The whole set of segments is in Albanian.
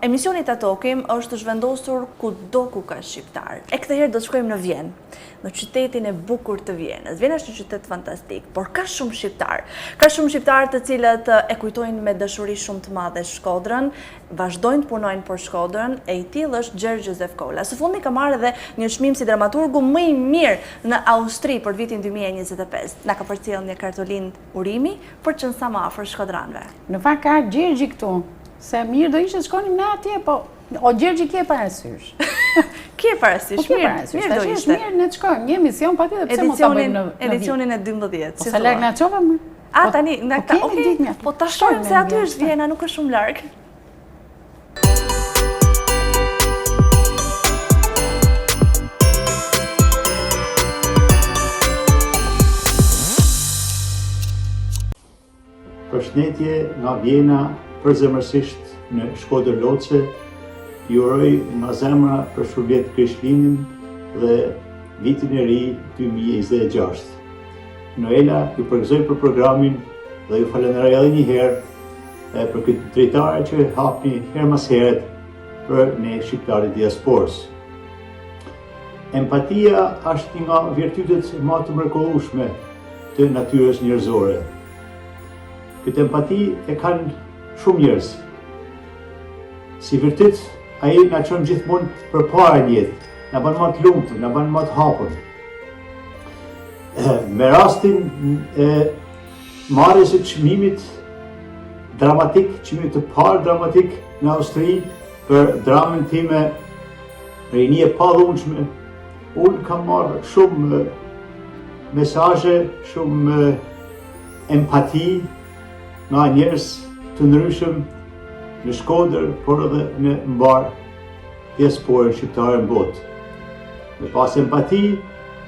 Emisioni Ta Tokim është zhvendosur kudo ku ka shqiptar. E këtë herë do të shkojmë në Vjenë, në qytetin e bukur të Vjenës. Vjena është një qytet fantastik, por ka shumë shqiptar. Ka shumë shqiptar të cilët e kujtojnë me dashuri shumë të madhe Shkodrën, vazhdojnë të punojnë për Shkodrën, e i tillë është Gjergj Josef Kola. Së fundi ka marrë edhe një çmim si dramaturgu më i mirë në Austri për vitin 2025. Na ka përcjellë një kartolinë urimi për të qenë sa më afër shkodranëve. Në fakt ka Gjergji këtu. Se mirë do ishte shkonim ne atje, po o Gjergji ke parasysh. Ke parasysh, mirë do ishte. Mirë ne të shkojmë, një emision patjetër pse mos ta bëjmë në edicionin e 12. Po sa larg na çova më? Tani, po ta shtojmë se aty është Vjena, nuk është shumë larg. Përshëndetje nga Vjena, përzemërsisht në Shkodër Loce, ju uroj nga zemra për shërblet Krishtlindjen dhe vitin e ri 2026. Noela ju përgëzoj për programin dhe ju falenderoj edhe një herë për këtë drejtare që hapni herë mas heret për ne shqiptarët diasporës. Empatia është një nga virtytet më të mrekullueshme të natyrës njerëzore. Këtë empati e kanë shumë njerëz. Si virtyt, ai na çon gjithmonë përpara në jetë, na bën më të lumtur, na bën më të hapur. Me rastin e marrjes së çmimit dramatik, çmimit të parë dramatik në Austri për dramën time Rini e pallëundshme, unë kam marrë shumë mesazhe, shumë empati nga njerëz të ndryshëm në Shkodër, por edhe në mbar diasporën shqiptare në botë. Me pas empati,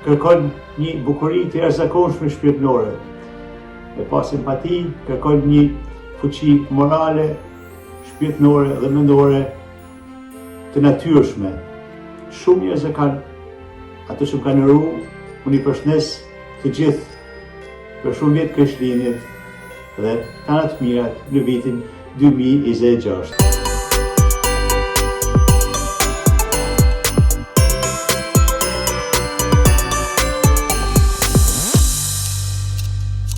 kërkon një bukuri të jashtëzakonshme shpirtërore. Me pas empati, kërkon një fuqi morale, shpirtërore dhe mendore të natyrshme. Shumë njerëz e kanë, ato që kanë rru, unë i përshëndes të gjithë për shumë vjet Krishtlindjet dhe tanat mirat në vitin 2026.